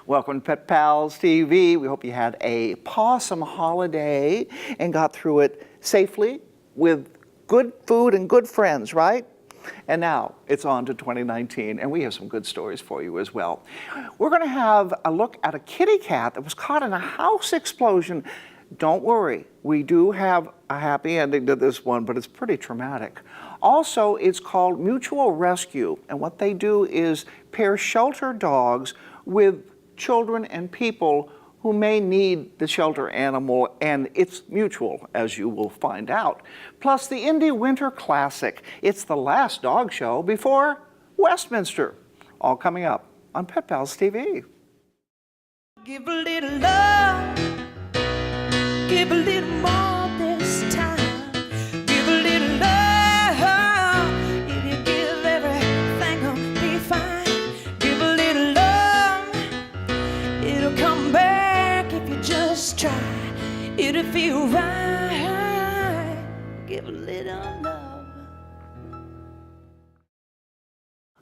Welcome to Pet Pals TV. We hope you had a pawsome holiday and got through it safely with good food and good friends, right? And now it's on to 2019, and we have some good stories for you as well. We're going to have a look at a kitty cat that was caught in a house explosion. Don't worry, we do have a happy ending to this one, but it's pretty traumatic. Also, it's called Mutual Rescue, and what they do is pair shelter dogs with children and people who may need the shelter animal, and it's mutual, as you will find out. Plus, the Indy Winter Classic. It's the last dog show before Westminster. All coming up on Pet Pals TV. Give a little love, give a little more this time. Give a little love, if you give everything will be fine. Give a little love, it'll come back if you just try. It'll feel right. Give a little love.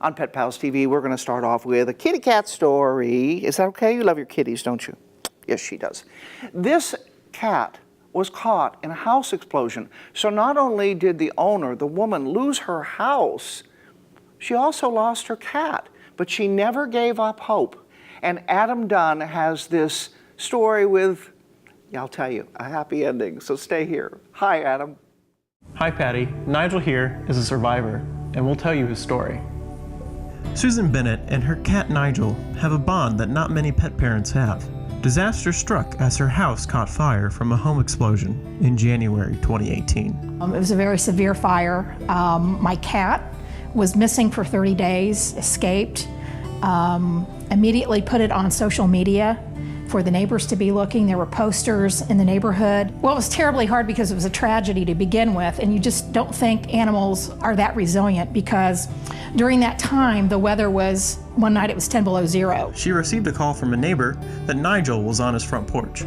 On Pet Pals TV, we're going to start off with a kitty cat story. Is that okay? You love your kitties, don't you? Yes, she does. This cat was caught in a house explosion. So not only did the owner, the woman, lose her house, she also lost her cat. But she never gave up hope. And Adam Dunn has this story with, I'll tell you, a happy ending. So stay here. Hi, Adam. Hi, Patty. Nigel here is a survivor, and we'll tell you his story. Susan Bennett and her cat Nigel have a bond that not many pet parents have. Disaster struck as her house caught fire from a home explosion in January 2018. It was a very severe fire. My cat was missing for 30 days, escaped, immediately put it on social media for the neighbors to be looking. There were posters in the neighborhood. Well, it was terribly hard because it was a tragedy to begin with, and you just don't think animals are that resilient, because during that time, the weather was, one night it was 10 below zero. She received a call from a neighbor that Nigel was on his front porch.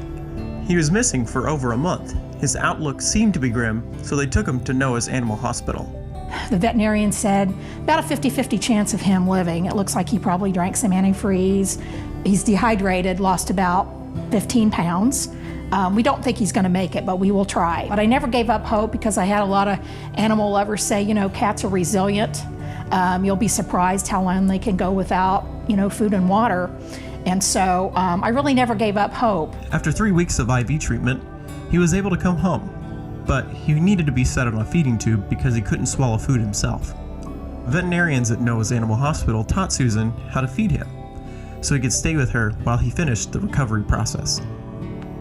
He was missing for over a month. His outlook seemed to be grim, so they took him to Noah's Animal Hospital. The veterinarian said about a 50-50 chance of him living. It looks like he probably drank some antifreeze. He's dehydrated, lost about 15 pounds. We don't think he's going to make it, but we will try. But I never gave up hope, because I had a lot of animal lovers say, you know, cats are resilient. You'll be surprised how long they can go without, you know, food and water. And so I really never gave up hope. After 3 weeks of IV treatment, he was able to come home, but he needed to be set on a feeding tube because he couldn't swallow food himself. Veterinarians at Noah's Animal Hospital taught Susan how to feed him, so he could stay with her while he finished the recovery process.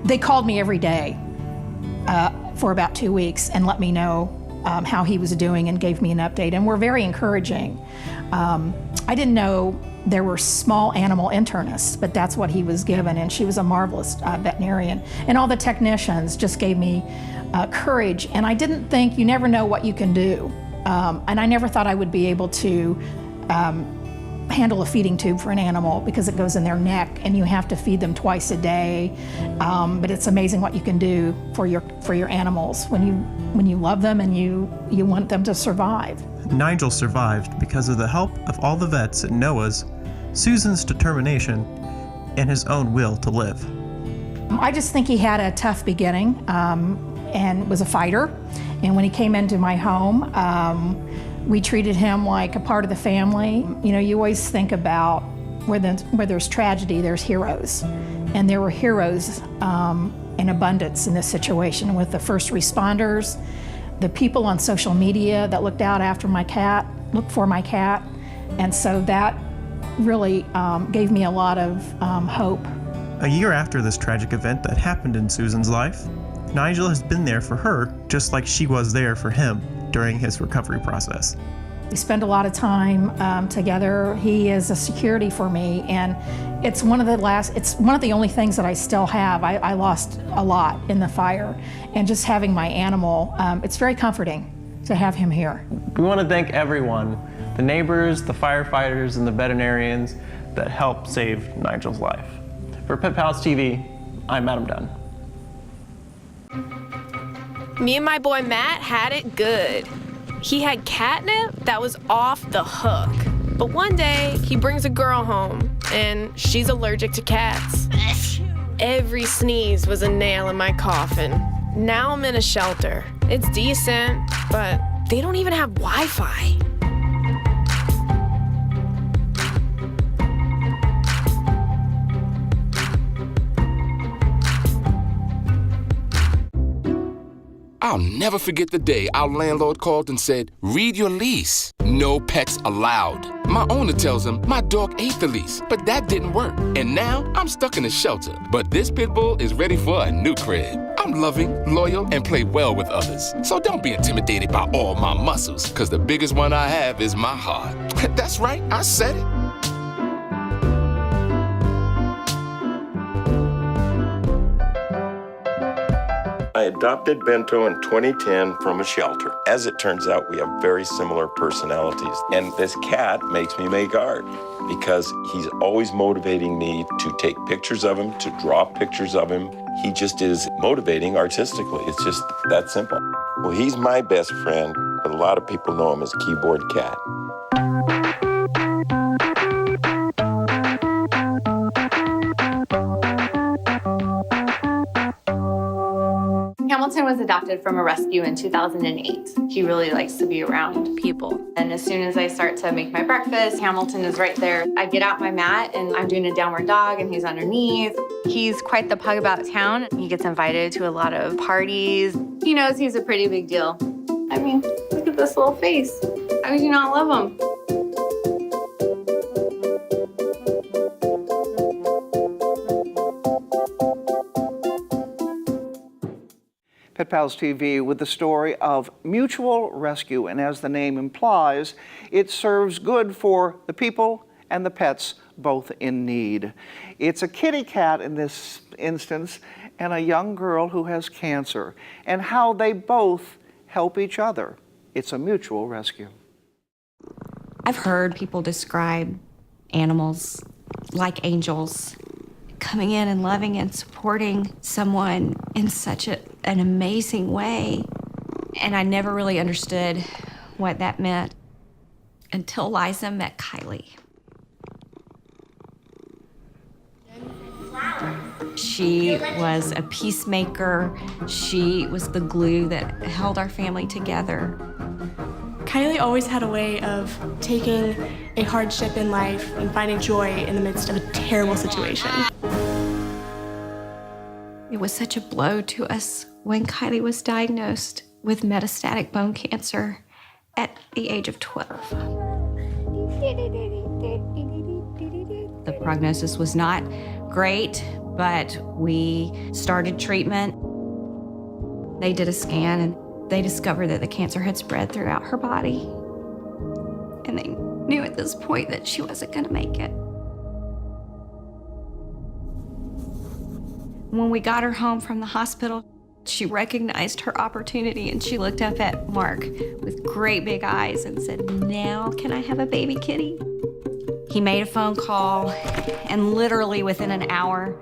They called me every day for about 2 weeks and let me know how he was doing and gave me an update, and were very encouraging. I didn't know there were small animal internists, but that's what he was given, and she was a marvelous veterinarian. And all the technicians just gave me courage, and I didn't think, you never know what you can do. And I never thought I would be able to handle a feeding tube for an animal, because it goes in their neck and you have to feed them twice a day. But it's amazing what you can do for your animals when you love them and you want them to survive. Nigel survived because of the help of all the vets at Noah's, Susan's determination, and his own will to live. I just think he had a tough beginning and was a fighter. And when he came into my home, we treated him like a part of the family. You know, you always think about where there's tragedy, there's heroes. And there were heroes in abundance in this situation, with the first responders, the people on social media that looked for my cat. And so that really gave me a lot of hope. A year after this tragic event that happened in Susan's life, Nigel has been there for her just like she was there for him during his recovery process. We spend a lot of time together. He is a security for me, and it's one of the only things that I still have. I lost a lot in the fire, and just having my animal, it's very comforting to have him here. We want to thank everyone, the neighbors, the firefighters, and the veterinarians that helped save Nigel's life. For Pet Pals TV, I'm Adam Dunn. Me and my boy Matt had it good. He had catnip that was off the hook. But one day, he brings a girl home, and she's allergic to cats. Every sneeze was a nail in my coffin. Now I'm in a shelter. It's decent, but they don't even have Wi-Fi. I'll never forget the day our landlord called and said, "Read your lease. No pets allowed." My owner tells him my dog ate the lease, but that didn't work. And now I'm stuck in a shelter. But this pit bull is ready for a new crib. I'm loving, loyal, and play well with others. So don't be intimidated by all my muscles, because the biggest one I have is my heart. That's right, I said it. I adopted Bento in 2010 from a shelter. As it turns out, we have very similar personalities. And this cat makes me make art because he's always motivating me to take pictures of him, to draw pictures of him. He just is motivating artistically. It's just that simple. Well, he's my best friend, but a lot of people know him as Keyboard Cat. Hamilton was adopted from a rescue in 2008. He really likes to be around people. And as soon as I start to make my breakfast, Hamilton is right there. I get out my mat and I'm doing a downward dog and he's underneath. He's quite the pug about town. He gets invited to a lot of parties. He knows he's a pretty big deal. I mean, look at this little face. How could you not love him? Pet Pals TV with the story of mutual rescue, and as the name implies, it serves good for the people and the pets both in need. It's a kitty cat in this instance and a young girl who has cancer, and how they both help each other. It's a mutual rescue. I've heard people describe animals like angels, coming in and loving and supporting someone in such an amazing way. And I never really understood what that meant until Liza met Kylie. She was a peacemaker. She was the glue that held our family together. Kylie always had a way of taking a hardship in life and finding joy in the midst of a terrible situation. It was such a blow to us when Kylie was diagnosed with metastatic bone cancer at the age of 12. The prognosis was not great, but we started treatment. They did a scan and they discovered that the cancer had spread throughout her body. And they knew at this point that she wasn't gonna make it. When we got her home from the hospital, she recognized her opportunity and she looked up at Mark with great big eyes and said, "Now can I have a baby kitty?" He made a phone call, and literally within an hour,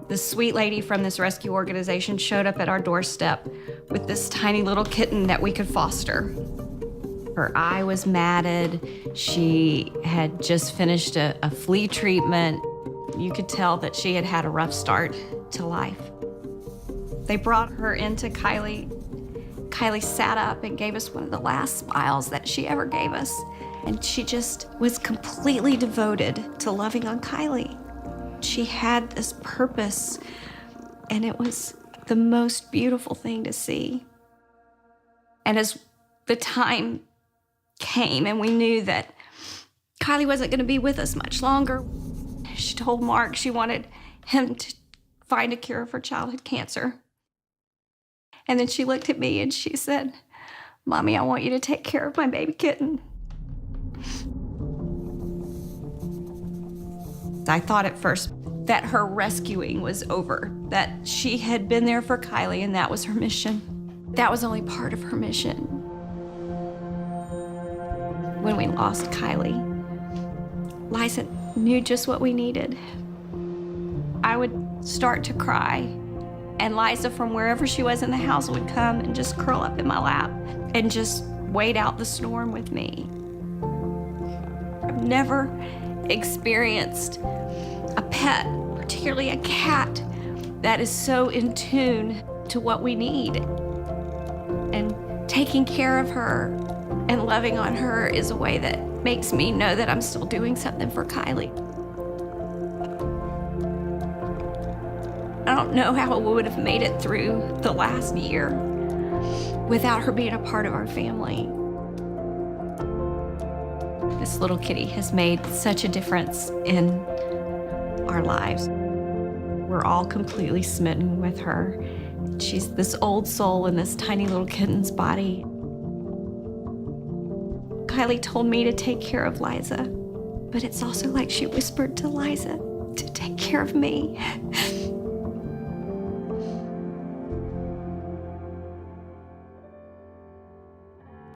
the sweet lady from this rescue organization showed up at our doorstep with this tiny little kitten that we could foster. Her eye was matted. She had just finished a flea treatment. You could tell that she had had a rough start to life. They brought her into Kylie. Kylie sat up and gave us one of the last smiles that she ever gave us. And she just was completely devoted to loving on Kylie. She had this purpose, and it was the most beautiful thing to see. And as the time came and we knew that Kylie wasn't going to be with us much longer, she told Mark she wanted him to find a cure for childhood cancer. And then she looked at me and she said, "Mommy, I want you to take care of my baby kitten." I thought at first that her rescuing was over, that she had been there for Kylie and that was her mission. That was only part of her mission. When we lost Kylie, Liza knew just what we needed. I would start to cry, and Liza, from wherever she was in the house, would come and just curl up in my lap and just wait out the storm with me. I've never experienced a pet, particularly a cat, that is so in tune to what we need. And taking care of her and loving on her is a way that makes me know that I'm still doing something for Kylie. I don't know how we would have made it through the last year without her being a part of our family. This little kitty has made such a difference in our lives. We're all completely smitten with her. She's this old soul in this tiny little kitten's body. Kylie told me to take care of Liza, but it's also like she whispered to Liza to take care of me.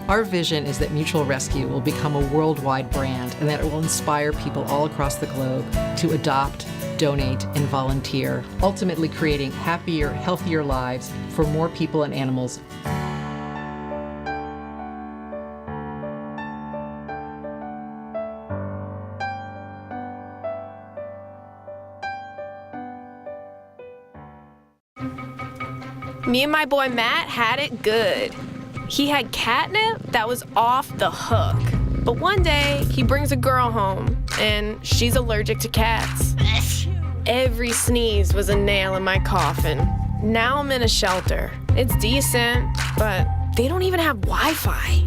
Our vision is that Mutual Rescue will become a worldwide brand and that it will inspire people all across the globe to adopt, donate, and volunteer, ultimately creating happier, healthier lives for more people and animals. Me and my boy Matt had it good. He had catnip that was off the hook. But one day, he brings a girl home, and she's allergic to cats. Every sneeze was a nail in my coffin. Now I'm in a shelter. It's decent, but they don't even have Wi-Fi.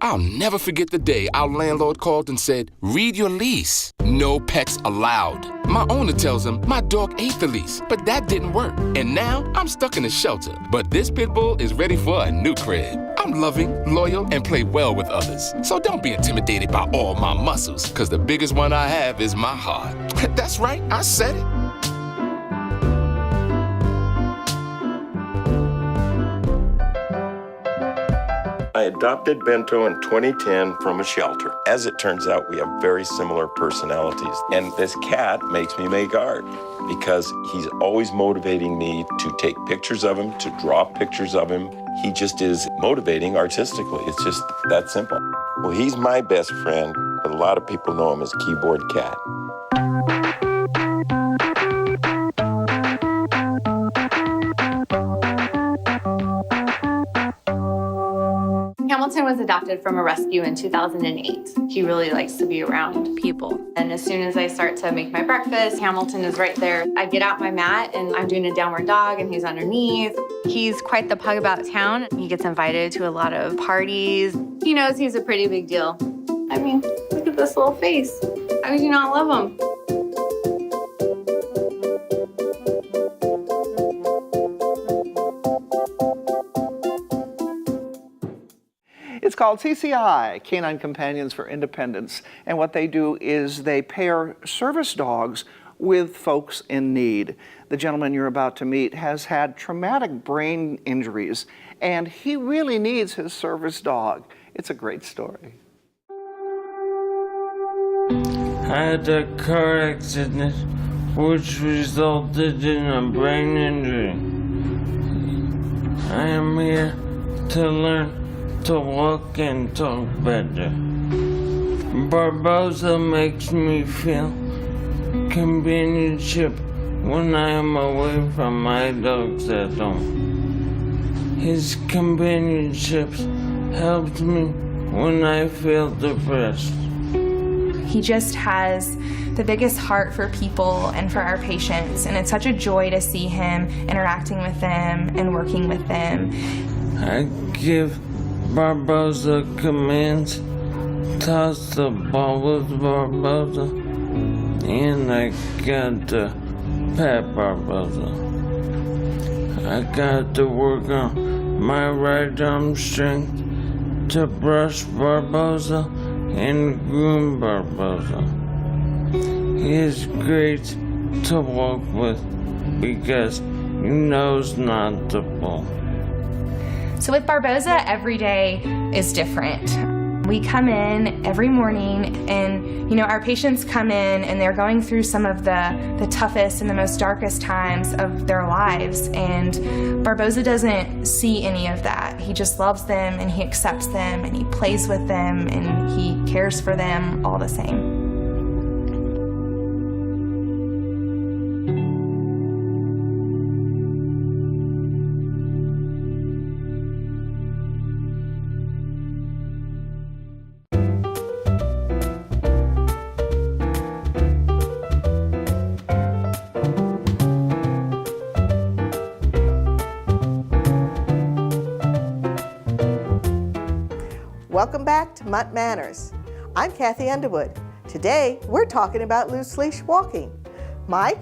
I'll never forget the day our landlord called and said, read your lease. No pets allowed. My owner tells him my dog ate the lease, but that didn't work. And now I'm stuck in a shelter. But this pit bull is ready for a new crib. I'm loving, loyal, and play well with others. So don't be intimidated by all my muscles, because the biggest one I have is my heart. That's right, I said it. I adopted Bento in 2010 from a shelter. As it turns out, we have very similar personalities. And this cat makes me make art because he's always motivating me to take pictures of him, to draw pictures of him. He just is motivating artistically. It's just that simple. Well, he's my best friend, but a lot of people know him as Keyboard Cat. Hamilton was adopted from a rescue in 2008. He really likes to be around people. And as soon as I start to make my breakfast, Hamilton is right there. I get out my mat and I'm doing a downward dog and he's underneath. He's quite the pug about town. He gets invited to a lot of parties. He knows he's a pretty big deal. I mean, look at this little face. How could you not love him? It's called CCI, Canine Companions for Independence, and what they do is they pair service dogs with folks in need. The gentleman you're about to meet has had traumatic brain injuries, and he really needs his service dog. It's a great story. I had a car accident which resulted in a brain injury. I am here to learn to walk and talk better. Barbosa makes me feel companionship when I am away from my dogs at home. His companionship helps me when I feel depressed. He just has the biggest heart for people and for our patients, and it's such a joy to see him interacting with them and working with them. I give Barbosa commands, toss the ball with Barbosa, and I got to pat Barbosa. I got to work on my right arm strength to brush Barbosa and groom Barbosa. He is great to walk with because he knows not to pull. So with Barbosa, every day is different. We come in every morning and, you know, our patients come in and they're going through some of the toughest and the most darkest times of their lives, and Barboza doesn't see any of that. He just loves them and he accepts them and he plays with them and he cares for them all the same. Welcome back to Mutt Manners. I'm Kathy Underwood. Today, we're talking about loose leash walking. Mike?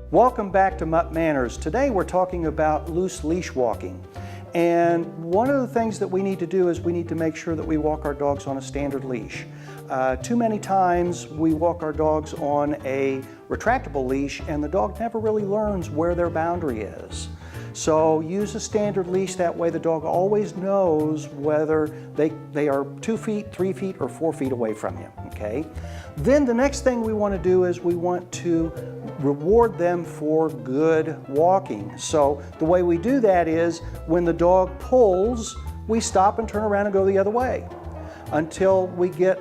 Welcome back to Mutt Manners. Today we're talking about loose leash walking. And one of the things that we need to do is we need to make sure that we walk our dogs on a standard leash. Too many times we walk our dogs on a retractable leash and the dog never really learns where their boundary is. So use a standard leash, that way the dog always knows whether they are 2 feet, 3 feet, or 4 feet away from you, okay? Then the next thing we want to do is we want to reward them for good walking. So the way we do that is when the dog pulls, we stop and turn around and go the other way until we get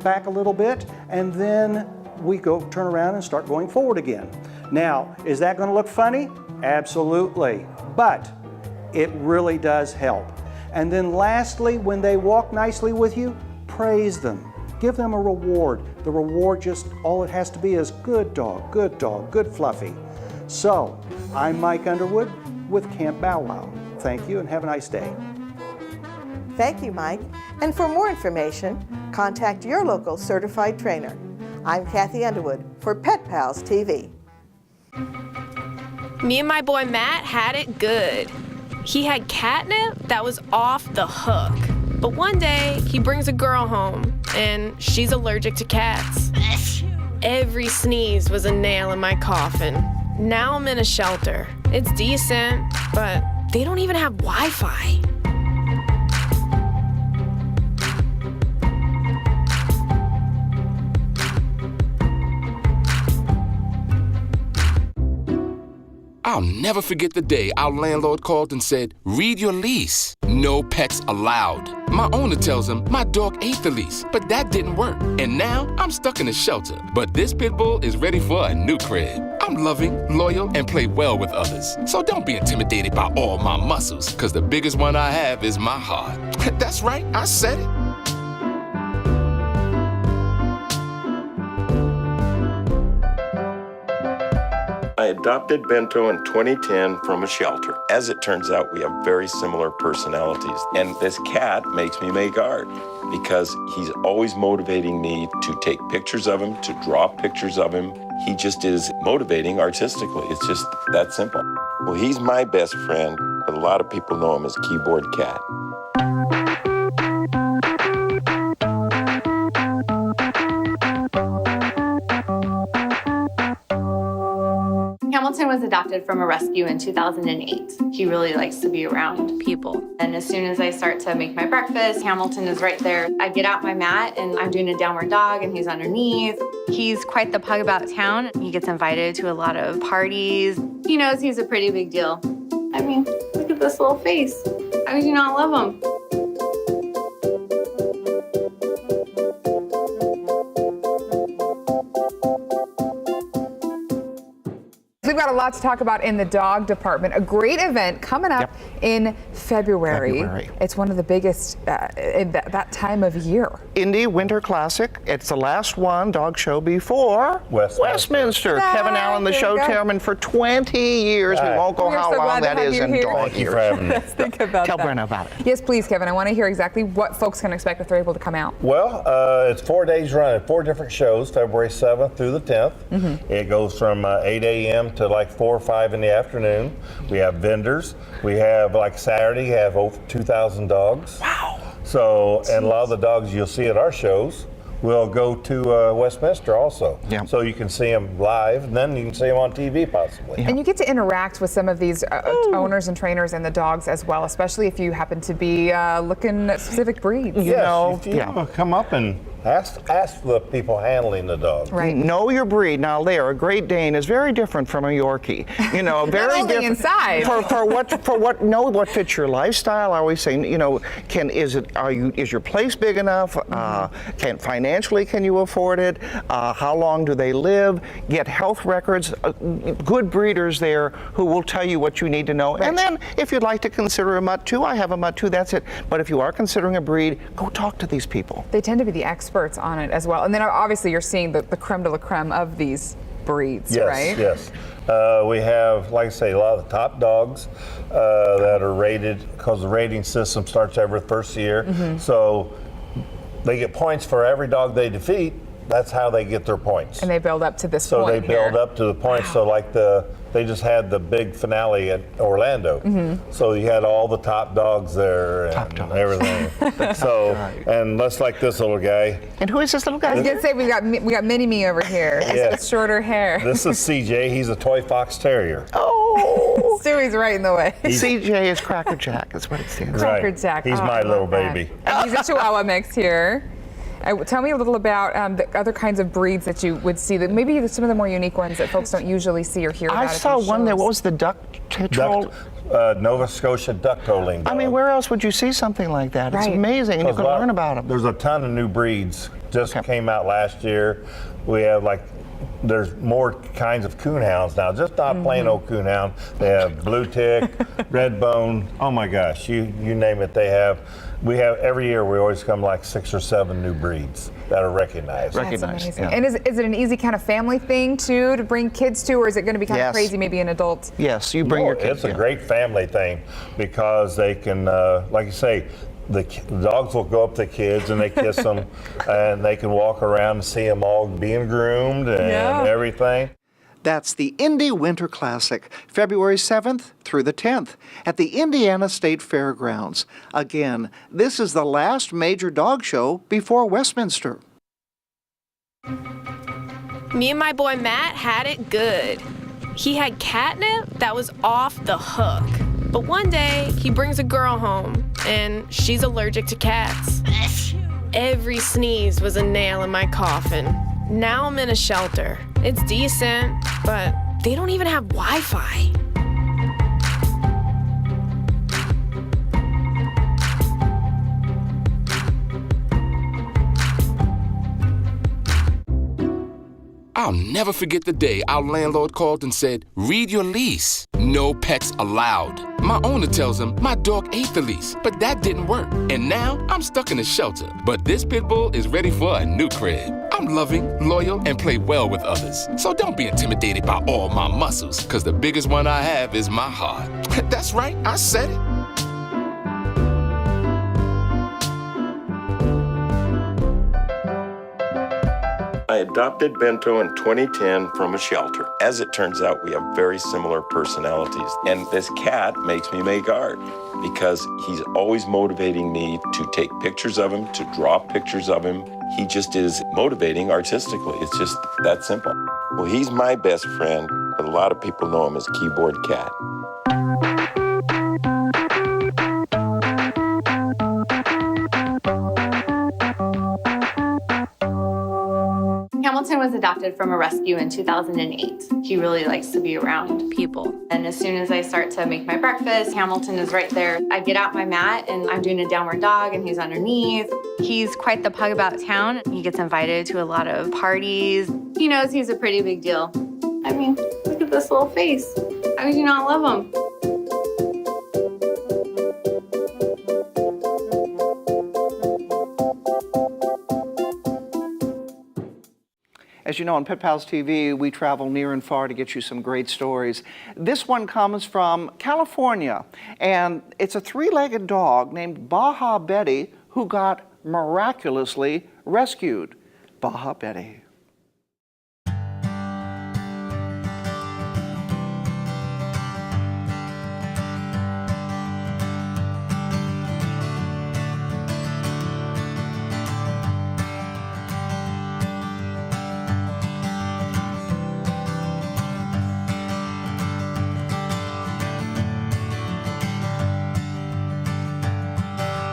back a little bit, and then we turn around and start going forward again. Now, is that going to look funny? Absolutely, but it really does help. And then lastly, when they walk nicely with you, praise them. Give them a reward. The reward, just all it has to be is good dog, good fluffy. So, I'm Mike Underwood with Camp Bow Wow. Thank you and have a nice day. Thank you, Mike. And for more information, contact your local certified trainer. I'm Kathy Underwood for Pet Pals TV. Me and my boy Matt had it good. He had catnip that was off the hook. But one day, he brings a girl home, and she's allergic to cats. Every sneeze was a nail in my coffin. Now I'm in a shelter. It's decent, but they don't even have Wi-Fi. I'll never forget the day our landlord called and said, read your lease. No pets allowed. My owner tells him my dog ate the lease, but that didn't work. And now I'm stuck in a shelter. But this pit bull is ready for a new crib. I'm loving, loyal, and play well with others. So don't be intimidated by all my muscles, because the biggest one I have is my heart. That's right, I said it. I adopted Bento in 2010 from a shelter. As it turns out, we have very similar personalities. And this cat makes me make art because he's always motivating me to take pictures of him, to draw pictures of him. He just is motivating artistically. It's just that simple. Well, he's my best friend, but a lot of people know him as Keyboard Cat. Hamilton was adopted from a rescue in 2008. He really likes to be around people. And as soon as I start to make my breakfast, Hamilton is right there. I get out my mat and I'm doing a downward dog and he's underneath. He's quite the pug about town. He gets invited to a lot of parties. He knows he's a pretty big deal. I mean, look at this little face. How could you not love him? We've got a lot to talk about in the dog department. A great event coming up in February. It's one of the biggest in that time of year. Indy Winter Classic. It's the last one dog show before Westminster. Kevin Allen, the show chairman for 20 years. We won't go how long that is in dog years. Let's think about Tell that. Brenna about it. Yes, please, Kevin. I want to hear exactly what folks can expect if they're able to come out. Well, it's 4 days running, 4 different shows, February 7th through the 10th. It goes from 8 a.m. to like 4 or 5 in the afternoon. We have vendors. We have, like Saturday, have over 2,000 dogs. Wow. So, and a lot of the dogs you'll see at our shows we'll go to Westminster also. Yeah. So you can see them live, and then you can see them on TV possibly. And you get to interact with some of these owners and trainers and the dogs as well, especially if you happen to be looking at specific breeds. Yes, you come up and ask the people handling the dog. Right. Know your breed. Now there, a Great Dane is very different from a Yorkie. You know, very only different. inside. Know what fits your lifestyle. I always say, you know, is your place big enough? Financially, can you afford it? How long do they live? Get health records. Good breeders there who will tell you what you need to know. Right. And then, if you'd like to consider a mutt too, I have a mutt too. That's it. But if you are considering a breed, go talk to these people. They tend to be the experts on it as well. And then obviously you're seeing the creme de la creme of these breeds, right? Yes. We have, like I say, a lot of the top dogs that are rated, because the rating system starts every first year. So they get points for every dog they defeat. That's how they get their points. And they build up to this so point. So they build up to the point. So like they just had the big finale at Orlando. So you had all the top dogs there and everything. And let's like this little guy. And who is this little guy? I was gonna say we got Mini-Me over here. Yeah. With shorter hair. This is CJ. He's a toy fox terrier. Oh. Stewie's right in the way. CJ is Cracker Jack. That's what it stands for. Cracker Jack. He's my little baby. And he's a Chihuahua mix here. Tell me a little about the other kinds of breeds that you would see, that maybe some of the more unique ones that folks don't usually see or hear about. I saw one there. What was the duck troll? Nova Scotia duck tolling dog. I mean, where else would you see something like that? It's amazing, and you can learn about them. There's a ton of new breeds just came out last year. We have there's more kinds of coonhounds now, just not plain old coonhound. They have blue tick, red bone. Oh my gosh, you name it, they have. We have every year. We always come like 6 or 7 new breeds that are recognized. That's amazing. Yeah. And is it an easy kind of family thing too to bring kids to, or is it going to be kind of crazy, maybe an adult? Yes, you bring your kids. It's a great family thing because they can, like you say, the dogs will go up to the kids and they kiss them, and they can walk around and see them all being groomed and everything. That's the Indy Winter Classic, February 7th through the 10th at the Indiana State Fairgrounds. Again, this is the last major dog show before Westminster. Me and my boy Matt had it good. He had catnip that was off the hook. But one day, he brings a girl home, and she's allergic to cats. Every sneeze was a nail in my coffin. Now I'm in a shelter. It's decent, but they don't even have Wi-Fi. I'll never forget the day our landlord called and said, read your lease. No pets allowed. My owner tells him my dog ate the lease, but that didn't work. And now I'm stuck in a shelter. But this pit bull is ready for a new crib. I'm loving, loyal, and play well with others. So don't be intimidated by all my muscles, because the biggest one I have is my heart. That's right, I said it. I adopted Bento in 2010 from a shelter. As it turns out, we have very similar personalities. And this cat makes me make art because he's always motivating me to take pictures of him, to draw pictures of him. He just is motivating artistically. It's just that simple. Well, he's my best friend, but a lot of people know him as Keyboard Cat. Hamilton was adopted from a rescue in 2008. He really likes to be around people. And as soon as I start to make my breakfast, Hamilton is right there. I get out my mat and I'm doing a downward dog and he's underneath. He's quite the pug about town. He gets invited to a lot of parties. He knows he's a pretty big deal. I mean, look at this little face. How could you not love him? As you know, on Pet Pals TV, we travel near and far to get you some great stories. This one comes from California, and it's a 3-legged dog named Baja Betty who got miraculously rescued. Baja Betty.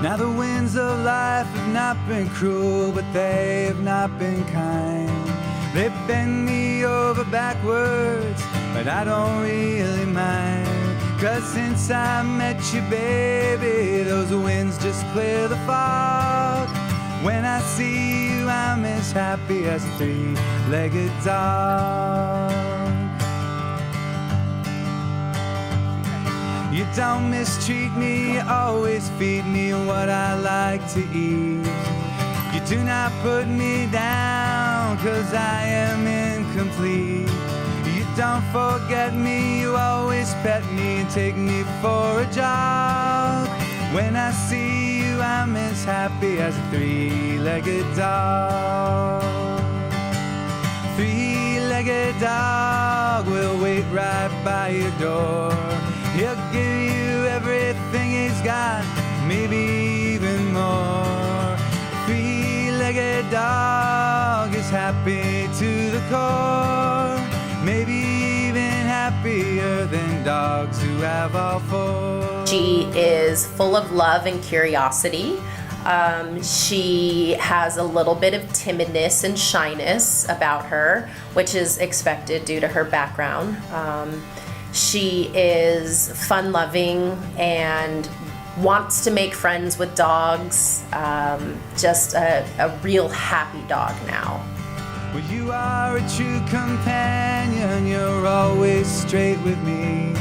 Now the winds of life have not been cruel, but they have not been kind. They bend me over backwards, but I don't really mind. 'Cause since I met you, baby, those winds just clear the fog. When I see you, I'm as happy as a three-legged dog. You don't mistreat me, you always feed me what I like to eat. You do not put me down, 'cause I am incomplete. You don't forget me, you always pet me and take me for a jog. When I see you, I'm as happy as a three-legged dog. Three-legged dog will wait right by your door. He'll give you everything he's got, maybe even more. Three-legged dog is happy to the core, maybe even happier than dogs who have all four. She is full of love and curiosity. She has a little bit of timidness and shyness about her, which is expected due to her background. She is fun-loving and wants to make friends with dogs. Just a real happy dog now. Well, you are a true companion, you're always straight with me.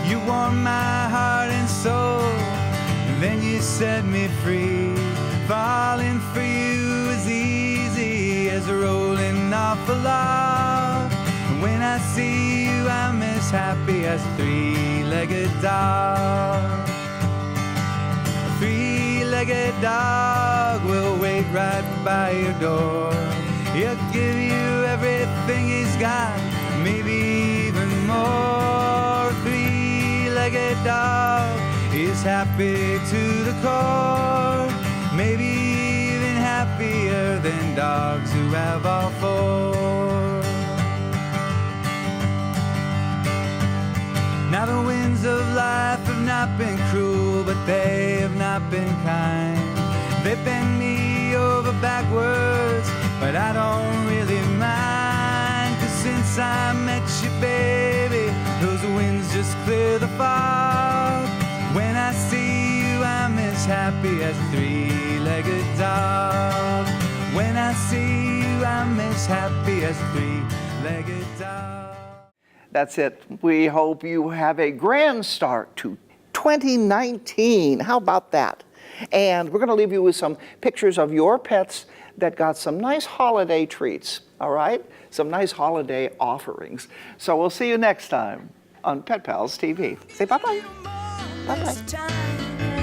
You warm my heart and soul, and then you set me free. Falling for you is easy as rolling off a log. When I see you, I'm as happy as a three-legged dog. A three-legged dog will wait right by your door. He'll give you everything he's got, maybe even more. A three-legged dog is happy to the core, maybe even happier than dogs who have all four. Now the winds of life have not been cruel, but they have not been kind. They bend me over backwards, but I don't really mind. 'Cause since I met you, baby, those winds just clear the fog. When I see you, I'm as happy as a three-legged dog. When I see you, I'm as happy as a three-legged dog. That's it. We hope you have a grand start to 2019. How about that? And we're going to leave you with some pictures of your pets that got some nice holiday treats, all right? Some nice holiday offerings. So we'll see you next time on Pet Pals TV. Say bye-bye. Bye-bye.